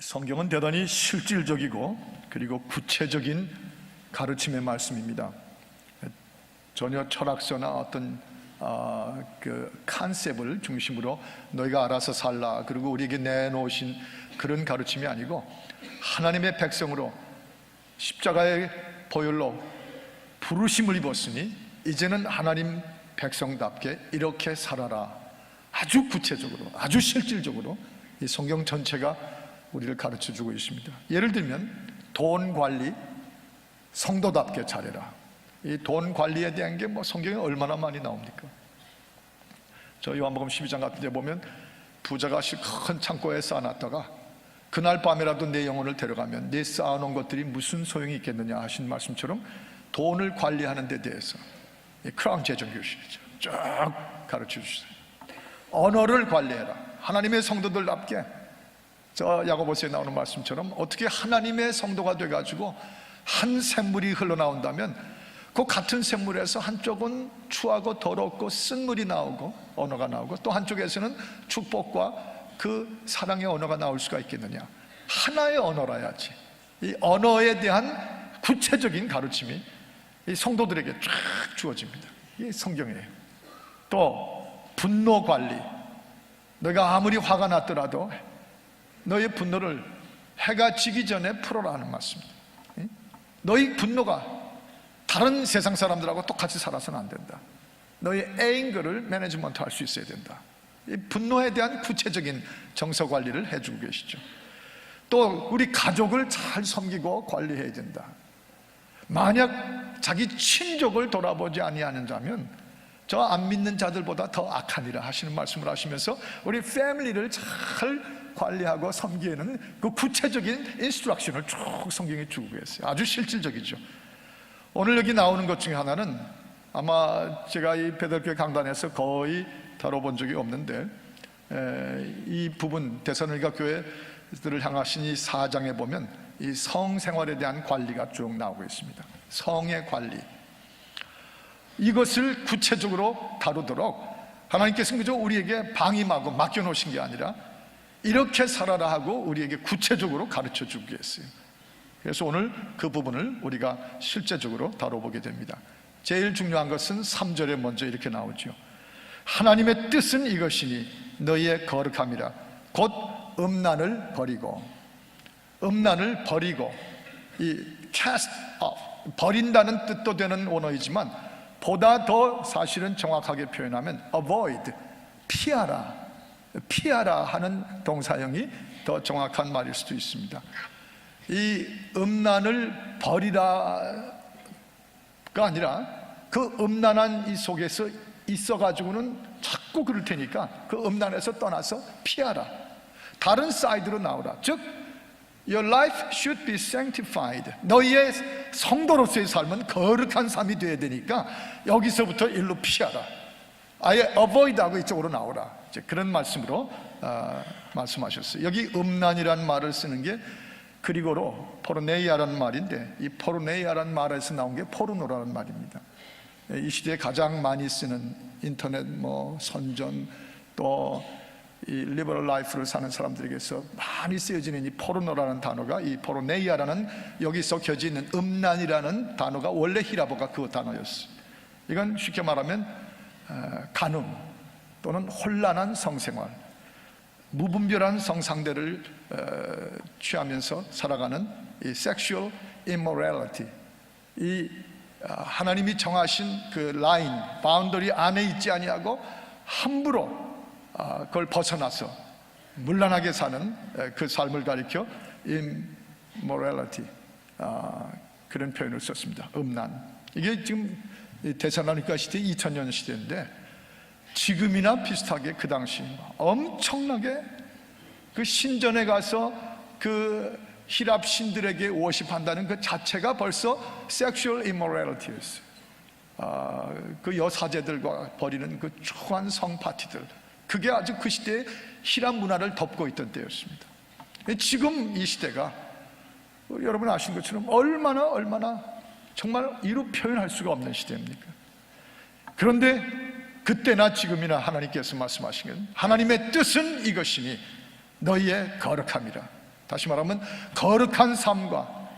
성경은 대단히 실질적이고 그리고 구체적인 가르침의 말씀입니다. 전혀 철학서나 어떤 그 컨셉을 중심으로 너희가 알아서 살라, 그리고 우리에게 내놓으신 그런 가르침이 아니고, 하나님의 백성으로 십자가의 보혈로 부르심을 입었으니 이제는 하나님 백성답게 이렇게 살아라. 아주 구체적으로, 아주 실질적으로 이 성경 전체가 우리를 가르쳐주고 있습니다. 예를 들면 돈 관리, 성도답게 잘해라. 이 돈 관리에 대한 게 성경에 얼마나 많이 나옵니까? 저 요한복음 12장 같은 데 보면 부자가 큰 창고에 쌓아놨다가 그날 밤이라도 내 영혼을 데려가면 내 쌓아놓은 것들이 무슨 소용이 있겠느냐 하신 말씀처럼 돈을 관리하는 데 대해서 크라운 재정교실이죠. 쭉 가르쳐 주세요. 언어를 관리해라. 하나님의 성도들답게, 저 야고보서에 나오는 말씀처럼 어떻게 하나님의 성도가 돼가지고 한 샘물이 흘러나온다면 그 같은 샘물에서 한쪽은 추하고 더럽고 쓴 물이 나오고 언어가 나오고, 또 한쪽에서는 축복과 그 사랑의 언어가 나올 수가 있겠느냐. 하나의 언어라야지. 이 언어에 대한 구체적인 가르침이 이 성도들에게 쫙 주어집니다. 이게 성경이에요. 또 분노 관리, 너희가 아무리 화가 났더라도 너의 분노를 해가 지기 전에 풀어라는 말씀입니다. 너희 분노가 다른 세상 사람들하고 똑같이 살아서는 안 된다. 너의 앵거를 매니지먼트 할 수 있어야 된다. 이 분노에 대한 구체적인 정서 관리를 해주고 계시죠. 또 우리 가족을 잘 섬기고 관리해야 된다. 만약 자기 친족을 돌아보지 아니하는 자면 저 안 믿는 자들보다 더 악하니라 하시는 말씀을 하시면서 우리 패밀리를 잘 관리하고 섬기는 그 구체적인 인스트럭션을 쭉 성경에 주고 계세요. 아주 실질적이죠. 오늘 여기 나오는 것 중에 하나는 아마 제가 이 베델교회 강단에서 거의 다뤄본 적이 없는데, 이 부분 데살로니가 교회들을 향하신 이 4장에 보면 이 성생활에 대한 관리가 쭉 나오고 있습니다. 성의 관리, 이것을 구체적으로 다루도록 하나님께서는 그저 우리에게 방임하고 맡겨놓으신 게 아니라 이렇게 살아라 하고 우리에게 구체적으로 가르쳐 주고 계세요. 그래서 오늘 그 부분을 우리가 실제적으로 다뤄보게 됩니다. 제일 중요한 것은 3절에 먼저 이렇게 나오죠. 하나님의 뜻은 이것이니 너희의 거룩함이라. 곧 음란을 버리고, 음란을 버리고, 이 cast off, 버린다는 뜻도 되는 원어이지만 보다 더 사실은 정확하게 표현하면 avoid, 피하라, 피하라 하는 동사형이 더 정확한 말일 수도 있습니다. 이 음란을 버리라가 아니라 그 음란한 이 속에서 있어가지고는 자꾸 그럴 테니까 그 음란에서 떠나서 피하라, 다른 사이드로 나오라. 즉 Your life should be sanctified. 너희의 성도로서의 삶은 거룩한 삶이 되어야 되니까 여기서부터 일로 피하라. 아예 avoid하고 이쪽으로 나오라. 이제 그런 말씀으로 말씀하셨어요. 여기 음란이라는 말을 쓰는 게 그리고로 포르네이아라는 말인데, 이 포르네이아라는 말에서 나온 게 포르노라는 말입니다. 이 시대에 가장 많이 쓰는 인터넷 선전, 또 이 리버럴 라이프를 사는 사람들에게서 많이 쓰여지는 이 포르노라는 단어가, 이 포르네이아라는 여기서 켜져 있는 음란이라는 단어가 원래 히라보가 그 단어였어요. 이건 쉽게 말하면 간음 또는 혼란한 성생활, 무분별한 성상대를 취하면서 살아가는 이 sexual immorality, 이 하나님이 정하신 그 라인, 바운더리 안에 있지 아니하고 함부로 그걸 벗어나서 문란하게 사는 그 삶을 가리켜 immorality, 그런 표현을 썼습니다. 음란. 이게 지금 데살로니가 시대 2000년 시대인데 지금이나 비슷하게 그 당시 엄청나게 그 신전에 가서 그 히랍 신들에게 워십한다는 그 자체가 벌써 섹슈얼 이모랄리티였어요. 그 여사제들과 벌이는 그 추한 성 파티들, 그게 아주 그 시대의 히랍 문화를 덮고 있던 때였습니다. 지금 이 시대가 여러분 아시는 것처럼 얼마나 정말 이루 표현할 수가 없는 시대입니까? 그런데 그때나 지금이나 하나님께서 말씀하신 건 하나님의 뜻은 이것이니 너희의 거룩함이라. 다시 말하면 거룩한 삶과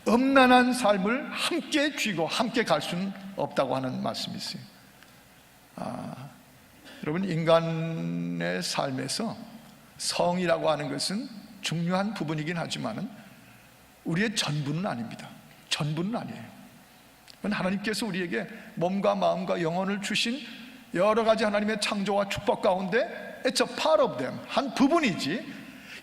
음란한 삶을 함께 쥐고 함께 갈 수는 없다고 하는 말씀이 있어요. 여러분, 인간의 삶에서 성이라고 하는 것은 중요한 부분이긴 하지만 우리의 전부는 아닙니다. 전부는 아니에요. 하나님께서 우리에게 몸과 마음과 영혼을 주신 여러 가지 하나님의 창조와 축복 가운데 It's a part of them, 한 부분이지,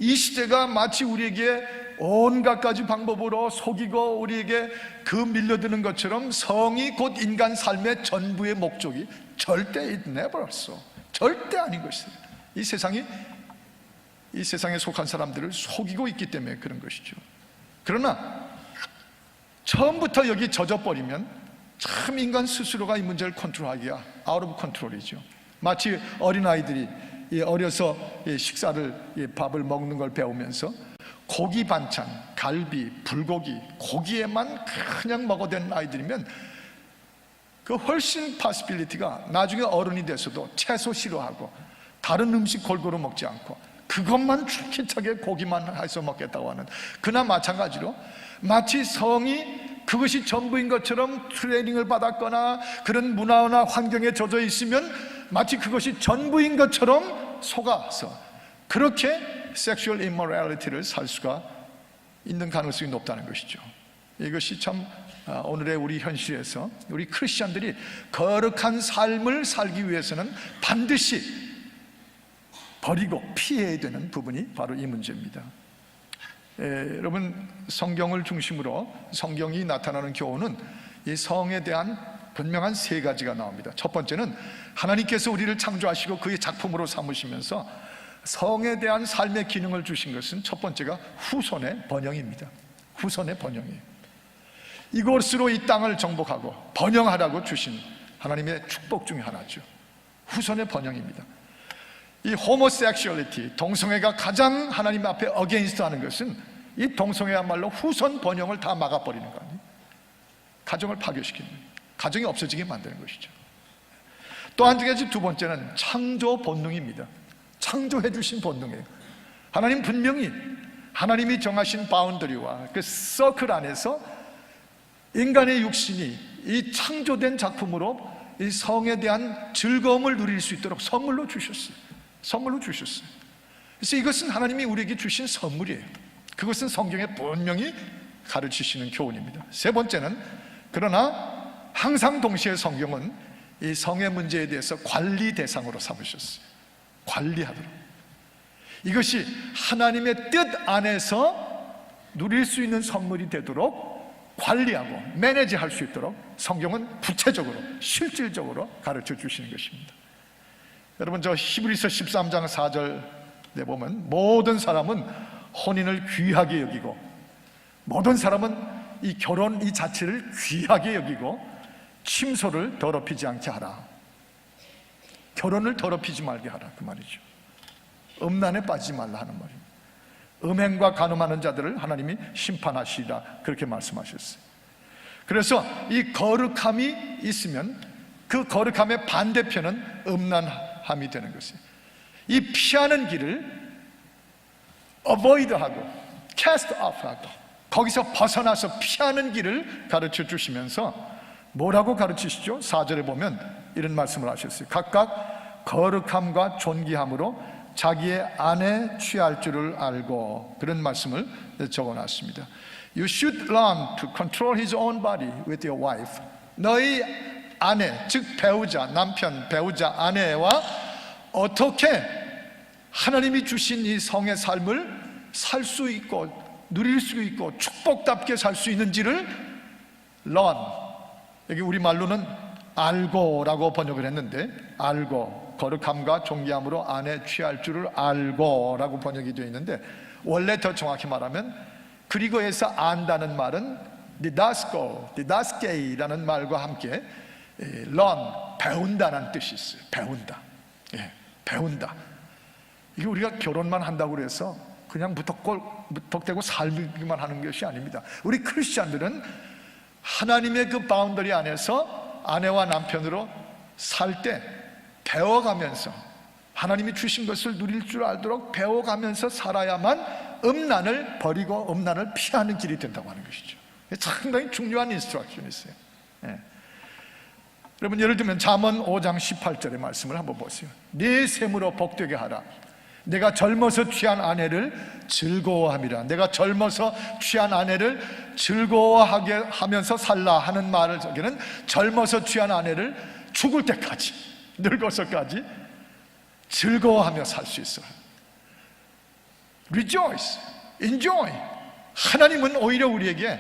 이 시대가 마치 우리에게 온갖 가지 방법으로 속이고 우리에게 그 밀려드는 것처럼 성이 곧 인간 삶의 전부의 목적이 절대 it never so, 절대 아닌 것이에요. 이 세상에 속한 사람들을 속이고 있기 때문에 그런 것이죠. 그러나 처음부터 여기 젖어버리면 참 인간 스스로가 이 문제를 컨트롤하기가 out of control이죠. 마치 어린아이들이 어려서 식사를, 밥을 먹는 걸 배우면서 고기 반찬, 갈비, 불고기, 고기에만 그냥 먹어대는 아이들이면 그 훨씬 파시빌리티가 나중에 어른이 돼서도 채소 싫어하고 다른 음식 골고루 먹지 않고 그것만 줄기차게 고기만 해서 먹겠다고 하는, 그나 마찬가지로 마치 성이 그것이 전부인 것처럼 트레이닝을 받았거나 그런 문화나 환경에 젖어 있으면 마치 그것이 전부인 것처럼 속아서 그렇게 섹슈얼 이모랄리티를 살 수가 있는 가능성이 높다는 것이죠. 이것이 참 오늘의 우리 현실에서 우리 크리스찬들이 거룩한 삶을 살기 위해서는 반드시 버리고 피해야 되는 부분이 바로 이 문제입니다. 여러분, 성경을 중심으로 성경이 나타나는 교훈은 이 성에 대한 분명한 세 가지가 나옵니다. 첫 번째는 하나님께서 우리를 창조하시고 그의 작품으로 삼으시면서 성에 대한 삶의 기능을 주신 것은 첫 번째가 후손의 번영입니다. 후손의 번영이에요. 이것으로 이 땅을 정복하고 번영하라고 주신 하나님의 축복 중에 하나죠. 후손의 번영입니다. 이 호모섹슈얼리티, 동성애가 가장 하나님 앞에 어게인스트 하는 것은 이 동성애야말로 후손 번영을 다 막아버리는 거 아니에요? 가정을 파괴시키는 거예요. 가정이 없어지게 만드는 것이죠. 또 한 가지, 두 번째는 창조 본능입니다. 창조해 주신 본능이에요. 하나님 분명히 하나님이 정하신 바운더리와 그 서클 안에서 인간의 육신이 이 창조된 작품으로 이 성에 대한 즐거움을 누릴 수 있도록 선물로 주셨어요. 선물로 주셨어요. 그래서 이것은 하나님이 우리에게 주신 선물이에요. 그것은 성경에 분명히 가르치시는 교훈입니다. 세 번째는, 그러나 항상 동시에 성경은 이 성의 문제에 대해서 관리 대상으로 삼으셨어요. 관리하도록. 이것이 하나님의 뜻 안에서 누릴 수 있는 선물이 되도록 관리하고 매니지할 수 있도록 성경은 구체적으로 실질적으로 가르쳐 주시는 것입니다. 여러분, 저 히브리서 13장 4절에 보면 모든 사람은 혼인을 귀하게 여기고 모든 사람은 이 결혼 이 자체를 귀하게 여기고 침소를 더럽히지 않게 하라. 결혼을 더럽히지 말게 하라, 그 말이죠. 음란에 빠지지 말라 하는 말입니다. 음행과 간음하는 자들을 하나님이 심판하시리라, 그렇게 말씀하셨어요. 그래서 이 거룩함이 있으면 그 거룩함의 반대편은 음란함이 되는 것이에요. 이 피하는 길을 avoid하고 cast off하고 거기서 벗어나서 피하는 길을 가르쳐 주시면서 뭐라고 가르치시죠? 4절에 보면 이런 말씀을 하셨어요. 각각 거룩함과 존귀함으로 자기의 아내 취할 줄을 알고, 그런 말씀을 적어놨습니다. You should learn to control his own body with your wife. 너희 아내, 즉 배우자, 남편, 배우자, 아내와 어떻게 하나님이 주신 이 성의 삶을 살 수 있고 누릴 수 있고 축복답게 살 수 있는지를 learn, 여기 우리말로는 알고라고 번역을 했는데, 알고, 거룩함과 존귀함으로 아내 취할 줄을 알고 라고 번역이 되어 있는데, 원래 더 정확히 말하면 그리고에서 안다는 말은 didaskei라는 말과 함께 learn, 배운다는 뜻이 있어요. 배운다. 예, 배운다. 이게 우리가 결혼만 한다고 해서 그냥 무턱대고 살기만 하는 것이 아닙니다. 우리 크리스찬들은 하나님의 그 바운더리 안에서 아내와 남편으로 살 때 배워가면서 하나님이 주신 것을 누릴 줄 알도록 배워가면서 살아야만 음란을 버리고 음란을 피하는 길이 된다고 하는 것이죠. 상당히 중요한 인스트럭션이 있어요. 예. 여러분, 예를 들면 잠언 5장 18절의 말씀을 한번 보세요. 네 셈으로 복되게 하라. 내가 젊어서 취한 아내를 즐거워함이라. 내가 젊어서 취한 아내를 즐거워하게 하면서 살라 하는 말을, 저기는 젊어서 취한 아내를 죽을 때까지, 늙어서까지 즐거워하며 살 수 있어요. Rejoice, enjoy. 하나님은 오히려 우리에게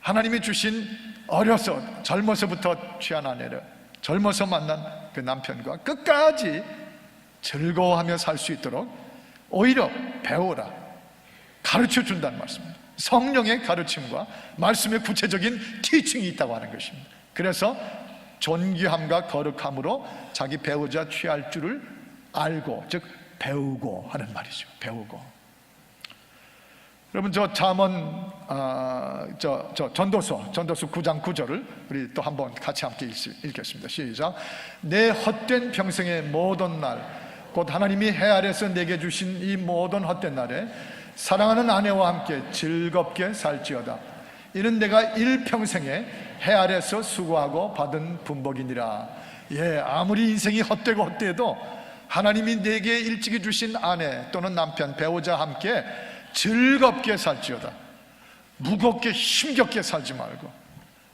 하나님이 주신 어려서 젊어서부터 취한 아내를, 젊어서 만난 그 남편과 끝까지 즐거워하며 살 수 있도록 오히려 배우라, 가르쳐 준다는 말씀입니다. 성령의 가르침과 말씀의 구체적인 티칭이 있다고 하는 것입니다. 그래서 존귀함과 거룩함으로 자기 배우자 취할 줄을 알고, 즉 배우고 하는 말이죠. 배우고. 여러분, 저 잠언 전도서 9장 9절을 우리 또 한번 같이 함께 읽겠습니다. 시작. 내 헛된 평생의 모든 날, 곧 하나님이 해 아래서 내게 주신 이 모든 헛된 날에 사랑하는 아내와 함께 즐겁게 살지어다. 이는 내가 일평생에 해 아래서 수고하고 받은 분복이니라. 예, 아무리 인생이 헛되고 헛되어도 하나님이 내게 일찍이 주신 아내 또는 남편, 배우자와 함께 즐겁게 살지어다. 무겁게 힘겹게 살지 말고,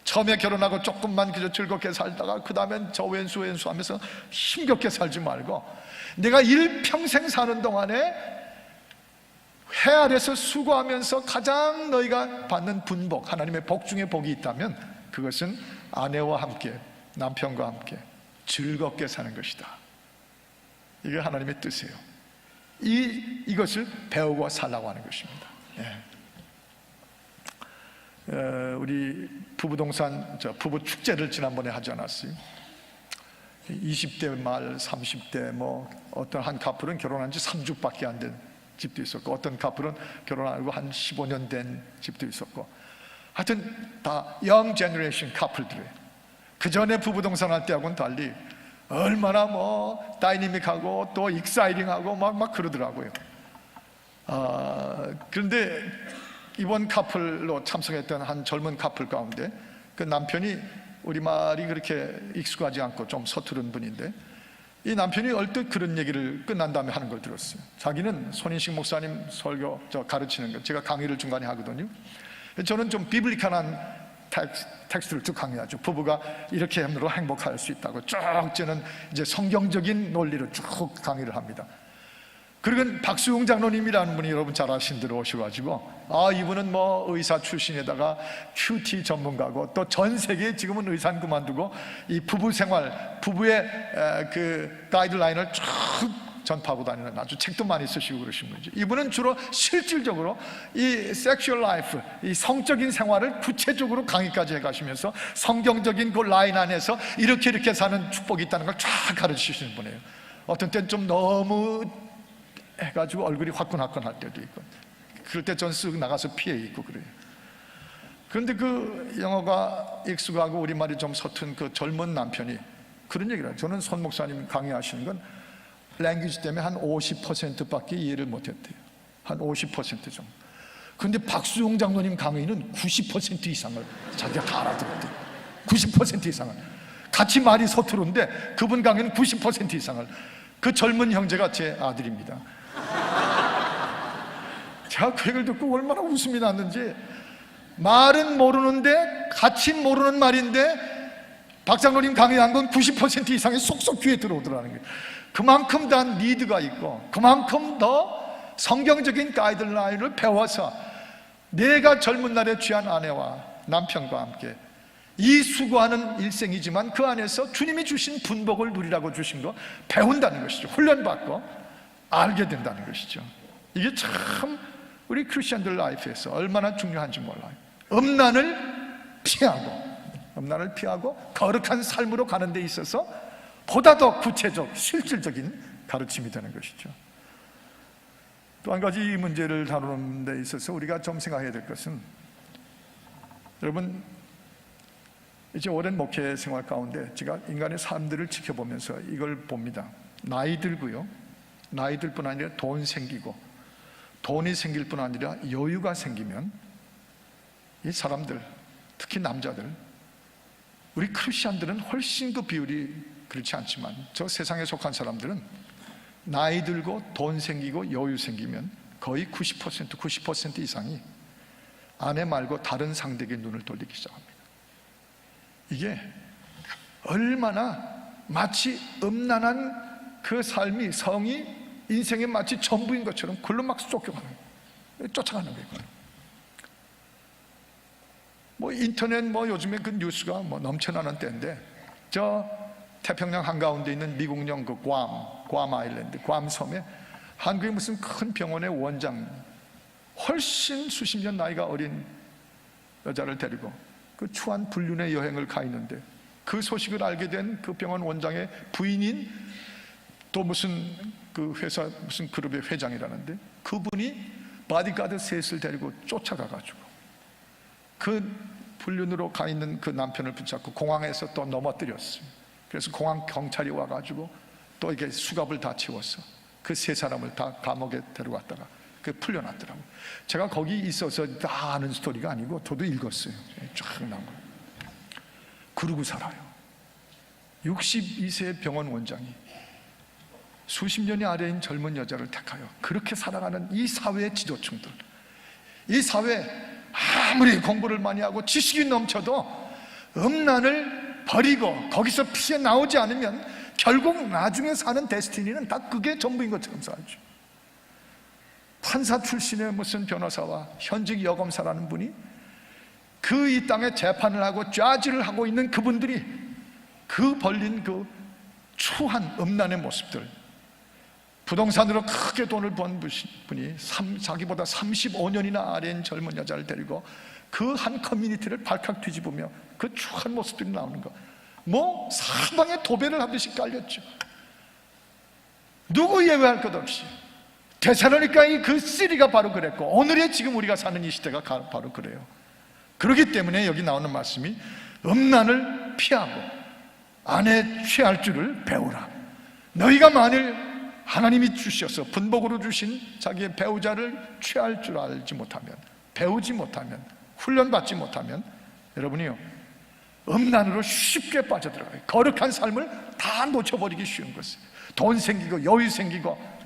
처음에 결혼하고 조금만 그저 즐겁게 살다가 그 다음엔 저 왼수 하면서 힘겹게 살지 말고, 내가 일평생 사는 동안에 해 아래서 수고하면서 가장 너희가 받는 분복, 하나님의 복 중에 복이 있다면 그것은 아내와 함께, 남편과 함께 즐겁게 사는 것이다. 이게 하나님의 뜻이에요. 이것을 배우고 살라고 하는 것입니다. 예. 우리 부부동산 부부 축제를 지난번에 하지 않았어요? 20대 말 30대 어떤 한 커플은 결혼한 지 3주밖에 안 된 집도 있었고, 어떤 커플은 결혼하고 한 15년 된 집도 있었고, 하여튼 다 영 제너레이션 커플들이에요. 그 전에 부부동산 할 때하고는 달리 얼마나 다이내믹하고 또 익사이팅하고 막 그러더라고요. 그런데 이번 커플로 참석했던 한 젊은 커플 가운데 그 남편이 우리말이 그렇게 익숙하지 않고 좀 서투른 분인데, 이 남편이 얼뜻 그런 얘기를 끝난 다음에 하는 걸 들었어요. 자기는 손인식 목사님 설교 가르치는 거 제가 강의를 중간에 하거든요. 저는 좀 비블리컬한 텍스트를 쭉 강의하죠. 부부가 이렇게 함으로 행복할 수 있다고 쭉 저는 이제 성경적인 논리를 쭉 강의를 합니다. 그리고 박수웅 장로님이라는 분이 여러분 잘 아시는 대로 오셔가지고, 이분은 의사 출신에다가 큐티 전문가고 또 전 세계에 지금은 의사는 그만두고 이 부부 생활, 부부의 그 가이드라인을 쭉 전파하고 다니는, 아주 책도 많이 쓰시고 그러신 분이죠. 이분은 주로 실질적으로 이 섹슈얼 라이프, 이 성적인 생활을 구체적으로 강의까지 해가시면서 성경적인 그 라인 안에서 이렇게 사는 축복이 있다는 걸 쫙 가르치시는 분이에요. 어떤 때는 좀 너무 해가지고 얼굴이 화끈화끈할 때도 있고, 그럴 때 전 쓱 나가서 피해 있고 그래요. 그런데 그 영어가 익숙하고 우리말이 좀 서툰 그 젊은 남편이 그런 얘기를 해요. 저는 손 목사님 강의하시는 건 랭귀지 때문에 한 50%밖에 이해를 못했대요. 한 50% 정도. 그런데 박수용 장로님 강의는 90% 이상을 자기가 다 알아들었대요. 90% 이상을. 같이 말이 서투른데 그분 강의는 90% 이상을. 그 젊은 형제가 제 아들입니다. 제가 그 얘기를 듣고 얼마나 웃음이 났는지, 말은 모르는데 같이 모르는 말인데 박 장로님 강의한 건 90% 이상이 쏙쏙 귀에 들어오더라는 거예요. 그만큼 다 니드가 있고, 그만큼 더 성경적인 가이드라인을 배워서 내가 젊은 날에 취한 아내와 남편과 함께 이 수고하는 일생이지만 그 안에서 주님이 주신 분복을 누리라고 주신 거 배운다는 것이죠. 훈련받고 알게 된다는 것이죠. 이게 참 우리 크리스천들 라이프에서 얼마나 중요한지 몰라요. 음란을 피하고 거룩한 삶으로 가는 데 있어서 보다 더 구체적, 실질적인 가르침이 되는 것이죠. 또 한 가지 이 문제를 다루는 데 있어서 우리가 좀 생각해야 될 것은, 여러분 이제 오랜 목회 생활 가운데 제가 인간의 삶들을 지켜보면서 이걸 봅니다. 나이 들고요, 나이 들 뿐 아니라 돈 생기고 돈이 생길 뿐 아니라 여유가 생기면 이 사람들, 특히 남자들, 우리 크리스천들은 훨씬 그 비율이 그렇지 않지만 저 세상에 속한 사람들은 나이 들고 돈 생기고 여유 생기면 거의 90% 이상이 아내 말고 다른 상대에게 눈을 돌리기 시작합니다. 이게 얼마나 마치 음란한 그 삶이, 성이 인생의 마치 전부인 것처럼 그걸로 막 쫓아가는 거예요. 뭐 인터넷 요즘에 그 뉴스가 넘쳐나는 때인데, 저 태평양 한가운데 있는 미국령 그 괌 아일랜드, 괌 섬에 한국의 무슨 큰 병원의 원장, 훨씬 수십 년 나이가 어린 여자를 데리고 그 추한 불륜의 여행을 가 있는데, 그 소식을 알게 된 그 병원 원장의 부인인 또 무슨 그 회사 무슨 그룹의 회장이라는데, 그분이 바디가드 셋을 데리고 쫓아가가지고 그 불륜으로 가 있는 그 남편을 붙잡고 공항에서 또 넘어뜨렸어요. 그래서 공항 경찰이 와가지고 또 이게 수갑을 다 채웠어. 그 세 사람을 다 감옥에 데려갔다가 그 풀려났더라고요. 제가 거기 있어서 다 아는 스토리가 아니고 저도 읽었어요. 쫙 나온 거예요. 그러고 살아요. 62세의 병원 원장이 수십 년이 아래인 젊은 여자를 택하여 그렇게 살아가는 이 사회의 지도층들, 이 사회 아무리 공부를 많이 하고 지식이 넘쳐도 음란을 버리고 거기서 피해 나오지 않으면 결국 나중에 사는 데스티니는 다 그게 전부인 것처럼 살죠. 판사 출신의 무슨 변호사와 현직 여검사라는 분이 그 이 땅에 재판을 하고 좌지를 하고 있는 그분들이 그 벌린 그 추한 음란의 모습들, 부동산으로 크게 돈을 번 분이 자기보다 35년이나 아래인 젊은 여자를 데리고 그 한 커뮤니티를 발칵 뒤집으며 그 추한 모습들이 나오는 거, 사방에 도배를 하듯이 깔렸죠. 누구 예외할 것 없이. 데살로니가의 그 시리가 바로 그랬고, 오늘의 지금 우리가 사는 이 시대가 바로 그래요. 그렇기 때문에 여기 나오는 말씀이 음란을 피하고 아내 취할 줄을 배우라. 너희가 만일 하나님이 주셔서 분복으로 주신 자기의 배우자를 취할 줄 알지 못하면, 배우지 못하면, 훈련받지 못하면 여러분이요, 음란으로 쉽게 빠져들어가요. 거룩한 삶을 다 놓쳐버리기 쉬운 것이에요. 돈 생기고 여유 생기고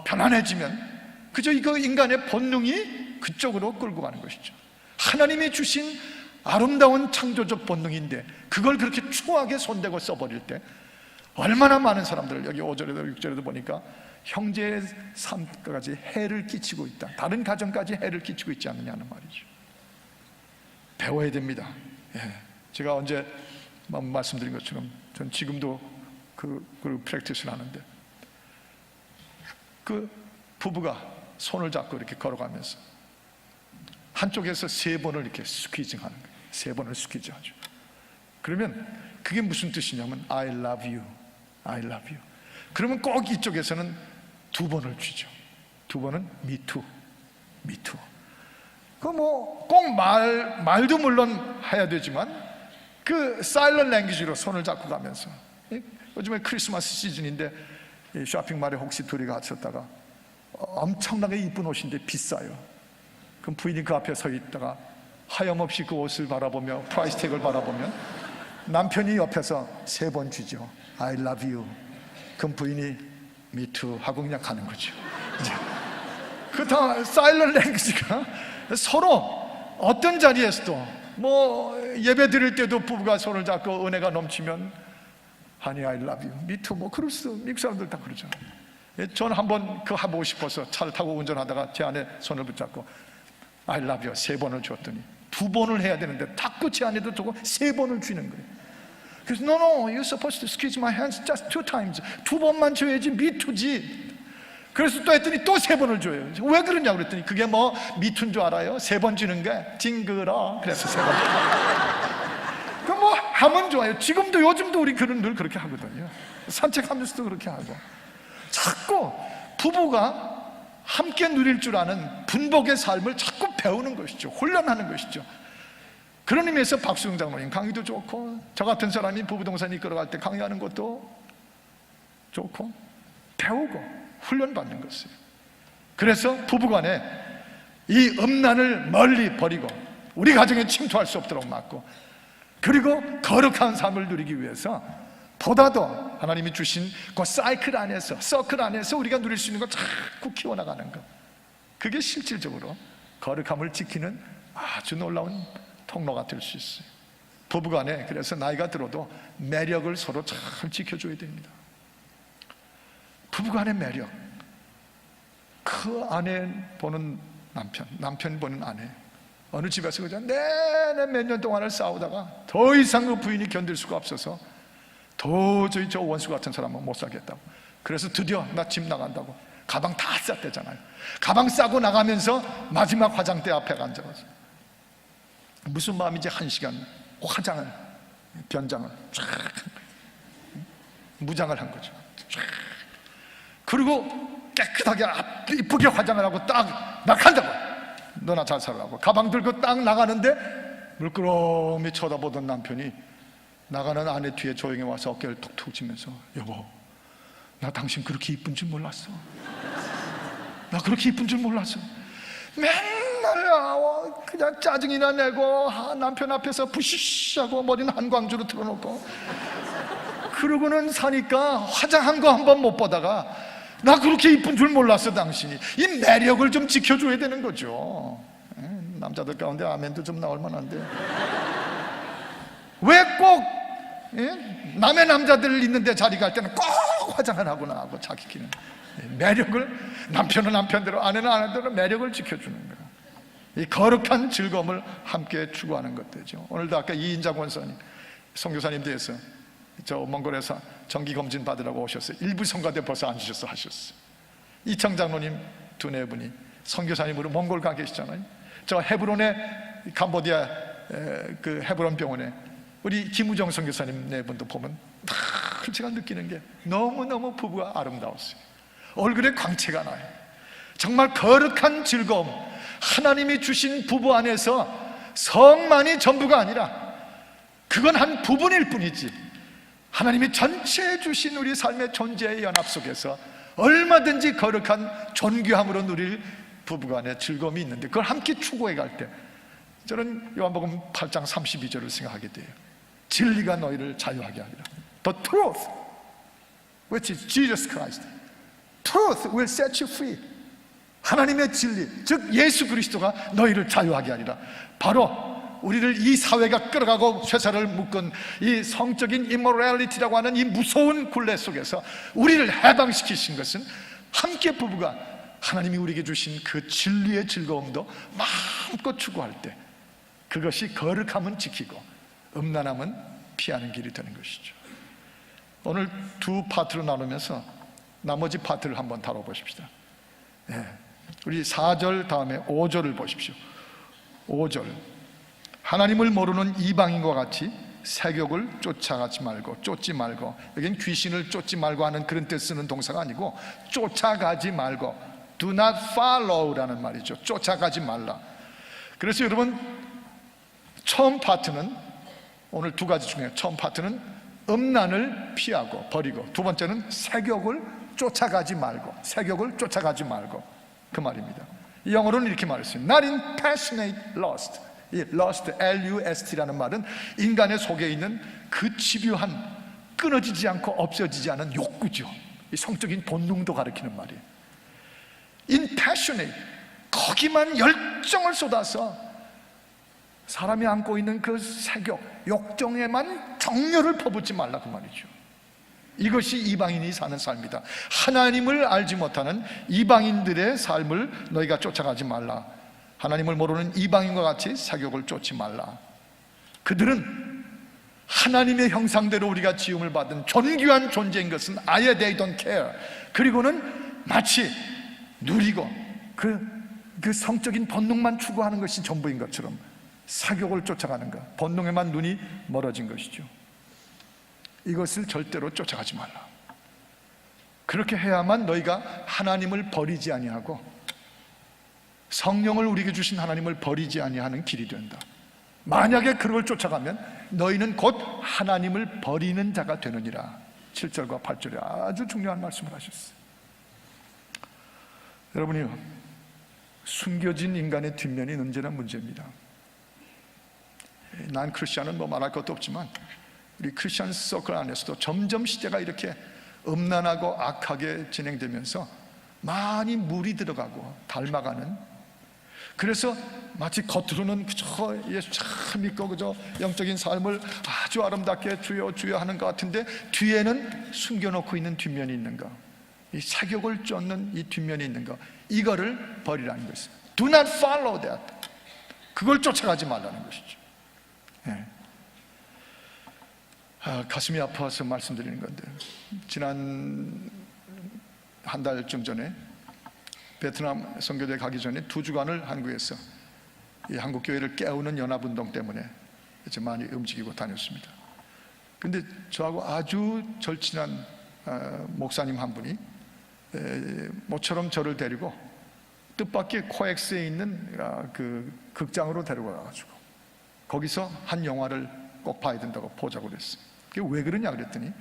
편안해지면 그저 이거 인간의 본능이 그쪽으로 끌고 가는 것이죠. 하나님이 주신 아름다운 창조적 본능인데 그걸 그렇게 추하게 손대고 써버릴 때 얼마나 많은 사람들, 여기 5절에도 6절에도 보니까 형제의 삶까지 해를 끼치고 있다, 다른 가정까지 해를 끼치고 있지 않느냐는 말이죠. 배워야 됩니다. 제가 언제 말씀드린 것처럼 전 지금도 그 프랙티스를 하는데, 그 부부가 손을 잡고 이렇게 걸어가면서 한쪽에서 3번을 이렇게 스퀴징 하는 거예요. 3번을 스퀴징 하죠. 그러면 그게 무슨 뜻이냐면 I love you, I love you. 그러면 꼭 이쪽에서는 2번을 쥐죠. 2번은 me too, me too. 그 꼭 말도 물론 해야 되지만 그 사일런트 랭귀지로 손을 잡고 가면서, 요즘에 크리스마스 시즌인데 쇼핑몰에 혹시 둘이 갔었다가 엄청나게 이쁜 옷인데 비싸요. 그럼 부인이 그 앞에 서 있다가 하염없이 그 옷을 바라보며 프라이스 태그를 바라보면 남편이 옆에서 3번 쥐죠. I love you. 그럼 부인이 me too 하고 그냥 가는 거죠. 그 다 사일런트 랭귀지가 서로 어떤 자리에서도 예배 드릴 때도 부부가 손을 잡고 은혜가 넘치면 Honey, I love you, me too. 그럴 수, 미국 사람들 다 그러잖아요. 저는 한번 그거 해보고 싶어서 차를 타고 운전하다가 제 아내 손을 붙잡고 I love you 3번을 줬더니 2번을 해야 되는데 탁구 제 아내도 저거 3번을 쥐는 거예요. 그래서 No, you're supposed to squeeze my hands just 2 times. 2번만 줘야지 me too지. 그래서 또 했더니 또 3번을 줘요. 왜 그러냐고 그랬더니 그게 me too인 줄 알아요? 3번 쥐는 게 징그러. 그래서 3번. 하면 좋아요. 지금도 요즘도 우리 늘 그렇게 하거든요. 산책하면서도 그렇게 하고. 자꾸 부부가 함께 누릴 줄 아는 분복의 삶을 자꾸 배우는 것이죠. 훈련하는 것이죠. 그런 의미에서 박수영 장로님 강의도 좋고, 저 같은 사람이 부부동산 이끌어갈 때 강의하는 것도 좋고, 배우고 훈련받는 것이에요. 그래서 부부간에 이 음란을 멀리 버리고 우리 가정에 침투할 수 없도록 막고, 그리고 거룩한 삶을 누리기 위해서 보다도 하나님이 주신 그 사이클 안에서, 서클 안에서 우리가 누릴 수 있는 거 자꾸 키워나가는 것, 그게 실질적으로 거룩함을 지키는 아주 놀라운 통로가 될 수 있어요. 부부간에 그래서 나이가 들어도 매력을 서로 잘 지켜줘야 됩니다. 부부간의 매력, 그 아내 보는 남편, 남편 보는 아내, 어느 집에서 그냥 내내 몇 년 동안을 싸우다가 더 이상 그 부인이 견딜 수가 없어서 도저히 저 원수 같은 사람은 못 살겠다고, 그래서 드디어 나 집 나간다고 가방 다 쌌대잖아요. 가방 싸고 나가면서 마지막 화장대 앞에 앉아서 무슨 마음인지 1시간 화장을, 변장을 쫙 무장을 한 거죠. 쫙. 그리고 깨끗하게 이쁘게 화장을 하고 딱 나간다고, 너나 잘 살라고 가방 들고 딱 나가는데 물끄러미 쳐다보던 남편이 나가는 아내 뒤에 조용히 와서 어깨를 툭툭 치면서, 여보, 나 당신 그렇게 이쁜 줄 몰랐어. 나 그렇게 이쁜 줄 몰랐어. 맨날 그냥 짜증이나 내고 남편 앞에서 부시시하고 머리는 한광주로 틀어놓고 그러고는 사니까 화장한 거 한 번 못 보다가 나 그렇게 이쁜 줄 몰랐어. 당신이 이 매력을 좀 지켜줘야 되는 거죠. 남자들 가운데 아멘도 좀 나올 만한데 왜 꼭 남의 남자들 있는데 자리 갈 때는 꼭 화장을 하고 나하고 자기끼는 매력을, 남편은 남편대로 아내는 아내대로 매력을 지켜주는 거예요. 이 거룩한 즐거움을 함께 추구하는 것들이죠. 오늘도 아까 이인자 권사님, 선교사님 대해서 저 몽골에서 정기검진 받으라고 오셨어요. 일부 성가대 벌써 앉으셔서 하셨어요. 이청 장로님 두네 분이 선교사님으로 몽골 가 계시잖아요. 저 헤브론의 캄보디아 그 헤브론 병원에 우리 김우정 선교사님 네 분도 보면 다 제가 느끼는 게 너무너무 부부가 아름다웠어요. 얼굴에 광채가 나요. 정말 거룩한 즐거움, 하나님이 주신 부부 안에서 성만이 전부가 아니라 그건 한 부분일 뿐이지, 하나님이 전체 주신 우리 삶의 존재의 연합 속에서 얼마든지 거룩한 존귀함으로 누릴 부부간의 즐거움이 있는데, 그걸 함께 추구해 갈 때 저는 요한복음 8장 32절을 생각하게 돼요. 진리가 너희를 자유하게 하리라. The truth, which is Jesus Christ, truth will set you free. 하나님의 진리, 즉 예수 그리스도가 너희를 자유하게 하리라. 바로 우리를 이 사회가 끌어가고 쇠사를 묶은 이 성적인 이모랄리티라고 하는 이 무서운 굴레 속에서 우리를 해방시키신 것은 함께 부부가 하나님이 우리에게 주신 그 진리의 즐거움도 마음껏 추구할 때, 그것이 거룩함은 지키고 음란함은 피하는 길이 되는 것이죠. 오늘 두 파트로 나누면서 나머지 파트를 한번 다뤄보십시다. 우리 4절 다음에 5절을 보십시오. 5절, 하나님을 모르는 이방인과 같이 세욕을 쫓아가지 말고, 쫓지 말고, 여기는 귀신을 쫓지 말고 하는 그런 뜻 쓰는 동사가 아니고 쫓아가지 말고, do not follow라는 말이죠. 쫓아가지 말라. 그래서 여러분, 처음 파트는 오늘 두 가지 중에 처음 파트는 음란을 피하고 버리고, 두 번째는 세욕을 쫓아가지 말고, 세욕을 쫓아가지 말고, 그 말입니다. 이 영어로는 이렇게 말했어요. Not in passionate lust. 이 lust, L-U-S-T라는 말은 인간의 속에 있는 그 집요한, 끊어지지 않고 없어지지 않은 욕구죠. 이 성적인 본능도 가리키는 말이에요. In passionate, 거기만 열정을 쏟아서 사람이 안고 있는 그 세욕, 욕정에만 정열을 퍼붓지 말라, 그 말이죠. 이것이 이방인이 사는 삶이다. 하나님을 알지 못하는 이방인들의 삶을 너희가 쫓아가지 말라. 하나님을 모르는 이방인과 같이 세욕을 쫓지 말라. 그들은 하나님의 형상대로 우리가 지음을 받은 존귀한 존재인 것은 아예 they don't care. 그리고는 마치 누리고 그 성적인 본능만 추구하는 것이 전부인 것처럼 사욕을 쫓아가는 것, 본능에만 눈이 멀어진 것이죠. 이것을 절대로 쫓아가지 말라. 그렇게 해야만 너희가 하나님을 버리지 아니하고 성령을 우리에게 주신 하나님을 버리지 아니하는 길이 된다. 만약에 그걸 쫓아가면 너희는 곧 하나님을 버리는 자가 되느니라. 7절과 8절에 아주 중요한 말씀을 하셨어요. 여러분이요, 숨겨진 인간의 뒷면이 언제나 문제입니다. 난 크리스천은 뭐 말할 것도 없지만 우리 크리스천 서클 안에서도 점점 시대가 이렇게 음란하고 악하게 진행되면서 많이 물이 들어가고 닮아가는, 그래서 마치 겉으로는 그저 예수 참 믿고 그저 영적인 삶을 아주 아름답게 주여 주여 하는 것 같은데 뒤에는 숨겨놓고 있는 뒷면이 있는가, 이 사격을 쫓는 이 뒷면이 있는가, 이거를 버리라는 것이죠. Do not follow that. 그걸 쫓아가지 말라는 것이죠. 네. 가슴이 아파서 말씀드리는 건데, 지난 한 달쯤 전에 베트남 선교대 가기 전에 2주간을 한국에서 이 한국 교회를 깨우는 연합운동 때문에 이제 많이 움직이고 다녔습니다. 근데 저하고 아주 절친한 목사님 한 분이 모처럼 저를 데리고 뜻밖의 코엑스에 있는 그 극장으로 데려가가지고 거기서 한 영화를 꼭 봐야 된다고 보자고 그랬어요. 그게 왜 그러냐 그랬더니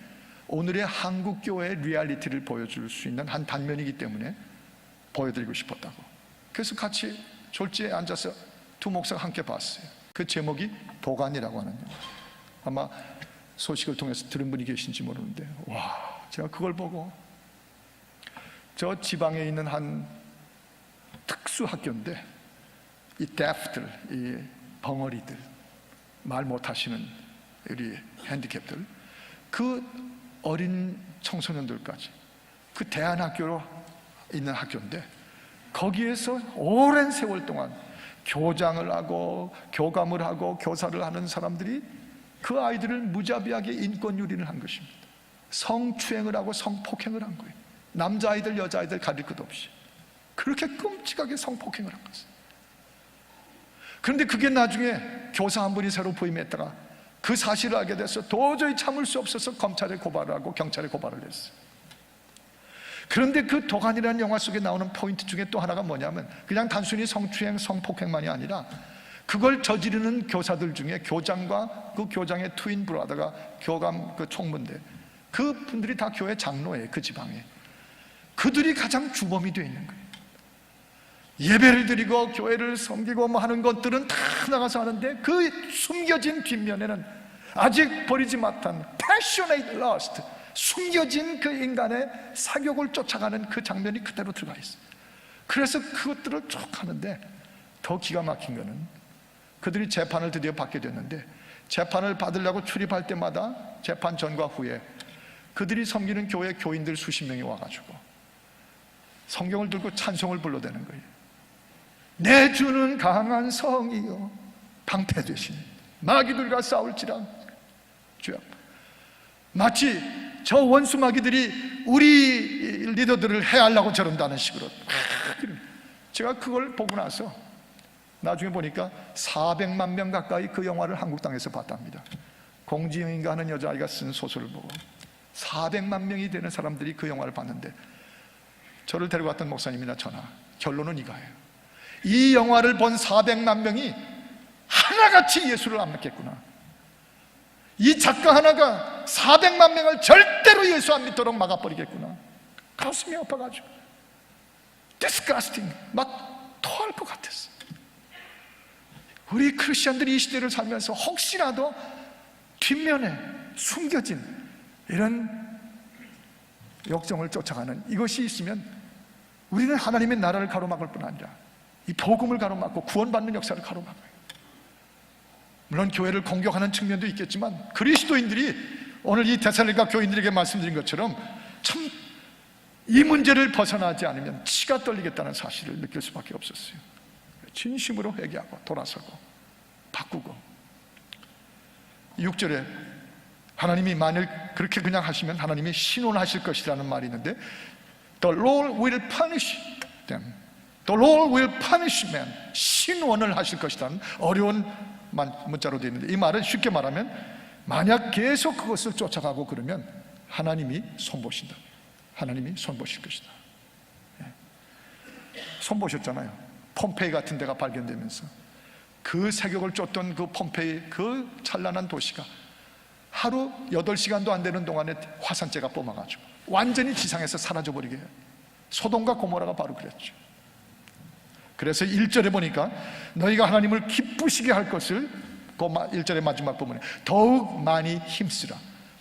오늘의 한국 교회의 리얼리티를 보여줄 수 있는 한 단면이기 때문에 보여드리고 싶었다고. 그래서 같이 졸지에 앉아서 두 목사가 함께 봤어요. 그 제목이 도간이라고 하는 영화. 아마 소식을 통해서 들은 분이 계신지 모르는데, 와, 제가 그걸 보고 저 지방에 있는 한 특수 학교인데 이 데프들, 이 벙어리들, 말 못하시는 우리 핸디캡들, 그 어린 청소년들까지 그 대안학교로 있는 학교인데 거기에서 오랜 세월 동안 교장을 하고 교감을 하고 교사를 하는 사람들이 그 아이들을 무자비하게 인권유린을 한 것입니다. 성추행을 하고 성폭행을 한 거예요. 남자아이들 여자아이들 가릴 것 없이 그렇게 끔찍하게 성폭행을 한 것이에요. 그런데 그게 나중에 교사 한 분이 새로 부임했다가 그 사실을 알게 돼서 도저히 참을 수 없어서 검찰에 고발을 하고 경찰에 고발을 했어요. 그런데 그 도간이라는 영화 속에 나오는 포인트 중에 또 하나가 뭐냐면 그냥 단순히 성추행, 성폭행만이 아니라 그걸 저지르는 교사들 중에 교장과 그 교장의 트윈 브라더가 교감 그 총무인데 그 분들이 다 교회 장로예요. 그 지방에. 그들이 가장 주범이 되어 있는 거예요. 예배를 드리고 교회를 섬기고 뭐 하는 것들은 다 나가서 하는데 그 숨겨진 뒷면에는 아직 버리지 못한 passionate lust, 숨겨진 그 인간의 사욕을 쫓아가는 그 장면이 그대로 들어가 있어요. 그래서 그것들을 쭉 하는데 더 기가 막힌 거는 그들이 재판을 드디어 받게 됐는데 재판을 받으려고 출입할 때마다 재판 전과 후에 그들이 섬기는 교회 교인들 수십 명이 와가지고 성경을 들고 찬송을 불러대는 거예요. 내 주는 강한 성이요 방패 되신 마귀들과 싸울지라. 주여, 마치 저 원수 마귀들이 우리 리더들을 해하려고 저런다는 식으로. 제가 그걸 보고 나서 나중에 보니까 400만 명 가까이 그 영화를 한국 땅에서 봤답니다. 공지영인가 하는 여자아이가 쓴 소설을 보고 400만 명이 되는 사람들이 그 영화를 봤는데 저를 데려갔던 목사님이나 저나 결론은 이거예요. 이 영화를 본 400만 명이 하나같이 예수를 안 믿겠구나. 이 작가 하나가 400만 명을 절대로 예수 안 믿도록 막아버리겠구나. 가슴이 아파가지고 disgusting, 막 토할 것 같았어. 우리 크리스천들이 이 시대를 살면서 혹시라도 뒷면에 숨겨진 이런 역정을 쫓아가는 이것이 있으면 우리는 하나님의 나라를 가로막을 뿐 아니라 이 복음을 가로막고 구원받는 역사를 가로막아요. 물론 교회를 공격하는 측면도 있겠지만 그리스도인들이 오늘 이 데살로니가 교인들에게 말씀드린 것처럼 참 이 문제를 벗어나지 않으면 치가 떨리겠다는 사실을 느낄 수밖에 없었어요. 진심으로 회개하고 돌아서고 바꾸고. 6절에 하나님이 만일 그렇게 그냥 하시면 하나님이 신원하실 것이라는 말이 있는데 The Lord will punish them. The Lord will punish men. 신원을 하실 것이라는 어려운 문자로 되어 있는데 이 말은 쉽게 말하면 만약 계속 그것을 쫓아가고 그러면 하나님이 손보신다. 하나님이 손보실 것이다. 손보셨잖아요. 폼페이 같은 데가 발견되면서 그 세력을 쫓던 그 폼페이 그 찬란한 도시가 하루 8시간도 안 되는 동안에 화산재가 뿜어가지고 완전히 지상에서 사라져버리게 해요. 소돔과 고모라가 바로 그랬죠. 그래서 1절에 보니까 너희가 하나님을 기쁘시게 할 것을, 그 1절의 마지막 부분에 더욱 많이 힘쓰라.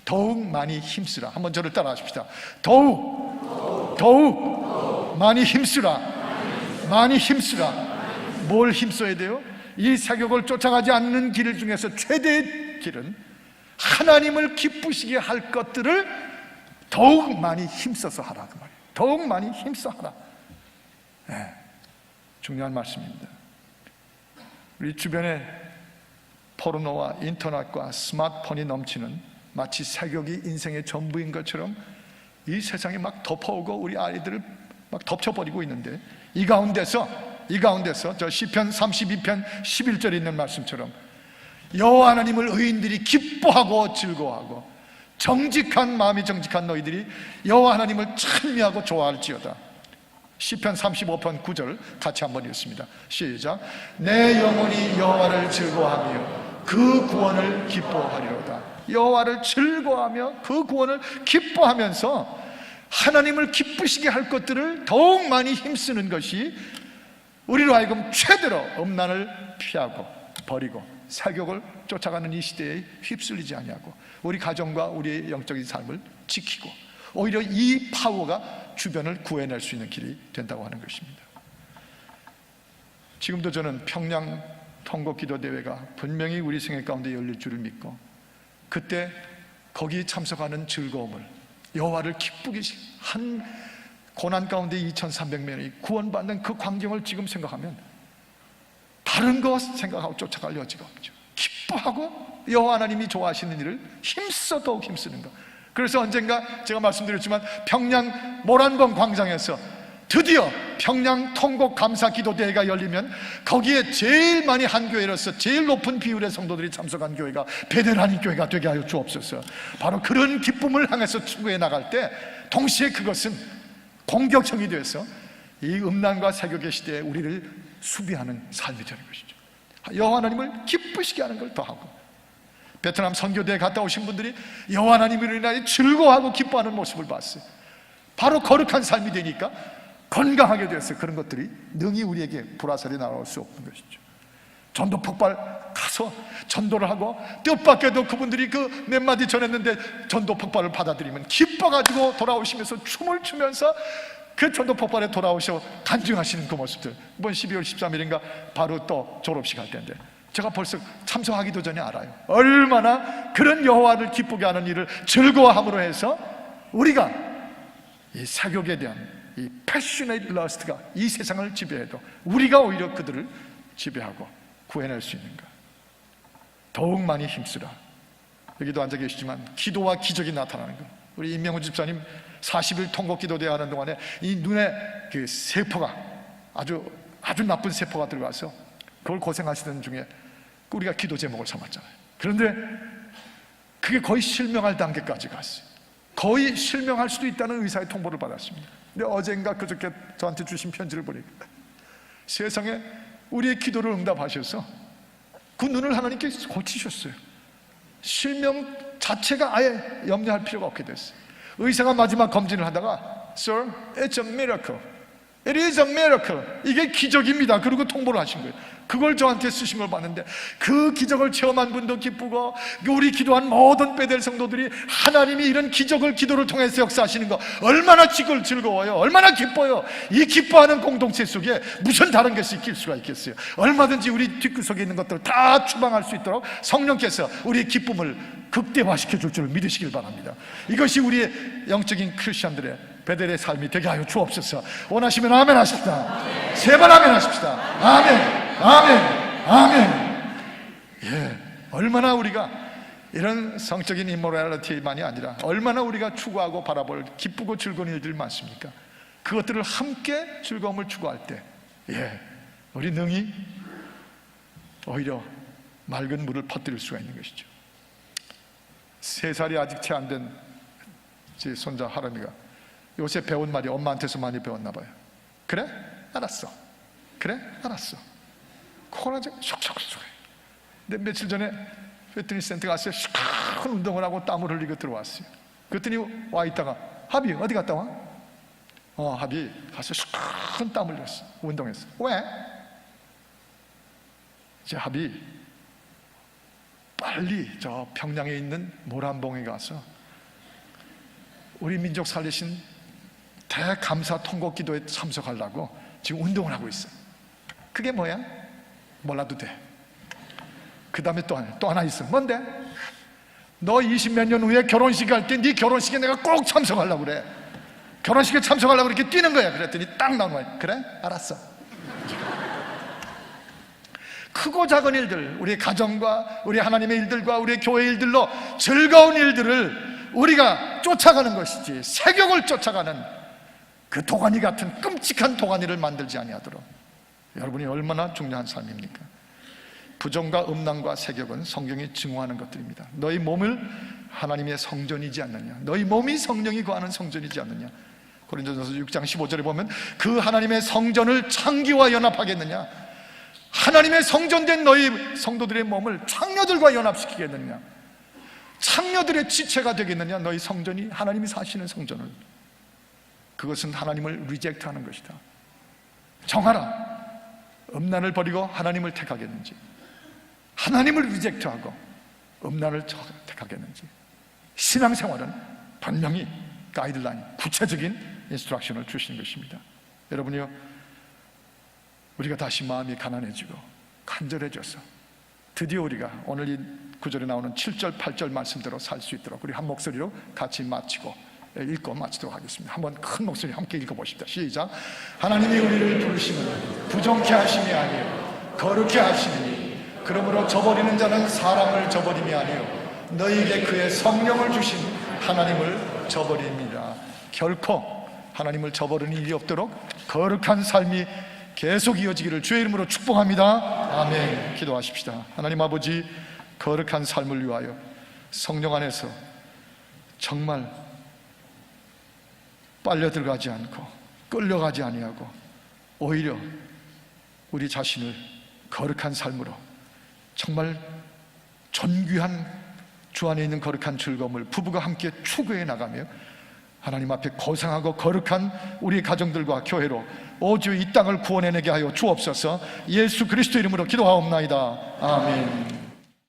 더욱 많이 힘쓰라. 한번 저를 따라 하십시다. 더욱 많이 힘쓰라. 많이 힘쓰라. 뭘 힘써야 돼요? 이 사격을 쫓아가지 않는 길 중에서 최대의 길은 하나님을 기쁘시게 할 것들을 더욱 많이 힘써서 하라, 그 말이에요. 더욱 많이 힘써 하라. 네, 중요한 말씀입니다. 우리 주변에 포르노와 인터넷과 스마트폰이 넘치는, 마치 사격이 인생의 전부인 것처럼 이 세상에 막 덮어오고 우리 아이들을 막 덮쳐버리고 있는데, 이 가운데서 저 시편 32편 11절에 있는 말씀처럼 여호와 하나님을 의인들이 기뻐하고 즐거워하고 정직한 마음이 정직한 너희들이 여호와 하나님을 찬미하고 좋아할지어다. 시편 35편 9절 같이 한번 읽습니다. 시작. 내 영혼이 여호와를 즐거워하며 그 구원을 기뻐하리로다. 여호와를 즐거워하며 그 구원을 기뻐하면서 하나님을 기쁘시게 할 것들을 더욱 많이 힘쓰는 것이 우리로 하여금 최대로 음란을 피하고 버리고 사격을 쫓아가는 이 시대에 휩쓸리지 아니하고 우리 가정과 우리의 영적인 삶을 지키고 오히려 이 파워가 주변을 구해낼 수 있는 길이 된다고 하는 것입니다. 지금도 저는 평양 통곡 기도 대회가 분명히 우리 생애 가운데 열릴 줄을 믿고, 그때 거기에 참석하는 즐거움을, 여호와를 기쁘게 한 고난 가운데 2,300명이 구원받는 그 광경을 지금 생각하면 다른 것 생각하고 쫓아갈 여지가 없죠. 기뻐하고 여호와 하나님이 좋아하시는 일을 힘써 더욱 힘쓰는 것. 그래서 언젠가 제가 말씀드렸지만 평양 모란봉 광장에서 드디어 평양 통곡 감사 기도 대회가 열리면 거기에 제일 많이 한 교회로서 제일 높은 비율의 성도들이 참석한 교회가 베델하님 교회가 되게 하여 주옵소서. 바로 그런 기쁨을 향해서 추구해 나갈 때 동시에 그것은 공격형이 되어서 이 음란과 사격의 시대에 우리를 수비하는 삶이 되는 것이죠. 여호와 하나님을 기쁘시게 하는 걸 더하고, 베트남 선교대에 갔다 오신 분들이 여호와 하나님을 인하여 즐거워하고 기뻐하는 모습을 봤어요. 바로 거룩한 삶이 되니까 건강하게 되어서 그런 것들이 능히 우리에게 불화살이 날아올 수 없는 것이죠. 전도 폭발 가서 전도를 하고 뜻밖에도 그분들이 그 몇 마디 전했는데 전도 폭발을 받아들이면 기뻐가지고 돌아오시면서 춤을 추면서 그 전도 폭발에 돌아오셔 간증하시는 그 모습들, 이번 12월 13일인가 바로 또 졸업식 할 때인데 제가 벌써 참석하기도 전에 알아요. 얼마나 그런 여호와를 기쁘게 하는 일을 즐거워함으로 해서 우리가 이 사격에 대한 이 패셔네이트 러스트가 이 세상을 지배해도 우리가 오히려 그들을 지배하고 구해낼 수 있는가. 더욱 많이 힘쓰라. 여기도 앉아 계시지만 기도와 기적이 나타나는 것. 우리 임명훈 집사님 40일 통곡 기도대회 하는 동안에 이 눈에 그 세포가 아주 나쁜 세포가 들어가서 그걸 고생하시던 중에 우리가 기도 제목을 삼았잖아요. 그런데 그게 거의 실명할 단계까지 갔어요. 거의 실명할 수도 있다는 의사의 통보를 받았습니다. 근데 어젠가 그저께 저한테 주신 편지를 보니까 세상에 우리의 기도를 응답하셔서 그 눈을 하나님께 고치셨어요. 실명 자체가 아예 염려할 필요가 없게 됐어요. 의사가 마지막 검진을 하다가 Sir, it's a miracle. It is a miracle. 이게 기적입니다. 그리고 통보를 하신 거예요. 그걸 저한테 쓰신 걸 봤는데 그 기적을 체험한 분도 기쁘고 우리 기도한 모든 베델 성도들이 하나님이 이런 기적을 기도를 통해서 역사하시는 거 얼마나 즐거워요. 얼마나 기뻐요. 이 기뻐하는 공동체 속에 무슨 다른 것이 있을 수가 있겠어요. 얼마든지 우리 뒷구석에 있는 것들을 다 추방할 수 있도록 성령께서 우리의 기쁨을 극대화시켜 줄 줄 믿으시길 바랍니다. 이것이 우리의 영적인 크리스천들의 베델의 삶이 되게 하여 주옵소서. 원하시면 아멘 하십시다. 세 번 아멘 하십시다. 아멘. 아멘, 아멘. 예, 얼마나 우리가 이런 성적인 임모랄리티만이 아니라 얼마나 우리가 추구하고 바라볼 기쁘고 즐거운 일들이 많습니까? 그것들을 함께 즐거움을 추구할 때, 예, 우리 능히 오히려 맑은 물을 퍼뜨릴 수가 있는 것이죠. 3살이 아직 채 안 된 제 손자 하람이가 요새 배운 말이 엄마한테서 많이 배웠나 봐요. 그래? 알았어. 그래? 알았어. 코로나 쏙쏙쏙. 근데 며칠 전에 피트니스 센터 갔어요. 시큰 운동을 하고 땀을 흘리고 들어왔어요. 그랬더니 와 있다가 하비 어디 갔다 와? 하비 가서 시큰 땀을 흘렸어. 운동했어. 왜? 제 합이 빨리 저 평양에 있는 모란봉에 가서 우리 민족 살리신 대감사 통곡 기도에 참석하려고 지금 운동을 하고 있어. 그게 뭐야? 몰라도 돼. 그 다음에 또 하나 있어. 뭔데? 너 20몇 년 후에 결혼식 할 때 네 결혼식에 내가 꼭 참석하려고 그래. 결혼식에 참석하려고 이렇게 뛰는 거야. 그랬더니 딱 나온 거야. 그래? 알았어. 크고 작은 일들, 우리 가정과 우리 하나님의 일들과 우리 교회 일들로 즐거운 일들을 우리가 쫓아가는 것이지, 세격을 쫓아가는 그 도가니 같은 끔찍한 도가니를 만들지 아니하도록. 여러분이 얼마나 중요한 삶입니까? 부정과 음란과 세격은 성경이 증오하는 것들입니다. 너희 몸을 하나님의 성전이지 않느냐, 너희 몸이 성령이 거하는 성전이지 않느냐. 고린도전서 6장 15절에 보면 그 하나님의 성전을 창기와 연합하겠느냐, 하나님의 성전된 너희 성도들의 몸을 창녀들과 연합시키겠느냐, 창녀들의 지체가 되겠느냐. 너희 성전이 하나님이 사시는 성전을, 그것은 하나님을 리젝트하는 것이다. 정하라. 음란을 버리고 하나님을 택하겠는지, 하나님을 리젝트하고 음란을 택하겠는지. 신앙생활은 분명히 가이드라인, 구체적인 인스트럭션을 주시는 것입니다. 여러분이요, 우리가 다시 마음이 가난해지고 간절해져서 드디어 우리가 오늘 이 구절에 나오는 7절 8절 말씀대로 살 수 있도록 우리 한 목소리로 같이 마치고 읽고 마치도록 하겠습니다. 한번 큰 목소리 함께 읽어보십시다. 시작. 하나님이 우리를 부르시면 부정케 하심이 아니요 거룩케 하시느니 그러므로 저버리는 자는 사람을 저버림이 아니요 너희에게 그의 성령을 주신 하나님을 저버립니다. 결코 하나님을 저버리는 일이 없도록 거룩한 삶이 계속 이어지기를 주의 이름으로 축복합니다. 아멘. 기도하십시다. 하나님 아버지, 거룩한 삶을 위하여 성령 안에서 정말 빨려 들어가지 않고 끌려가지 아니하고 오히려 우리 자신을 거룩한 삶으로 정말 존귀한 주 안에 있는 거룩한 즐거움을 부부가 함께 추구해 나가며 하나님 앞에 고상하고 거룩한 우리 가정들과 교회로 오주 이 땅을 구원해내게 하여 주옵소서. 예수 그리스도 이름으로 기도하옵나이다. 아멘.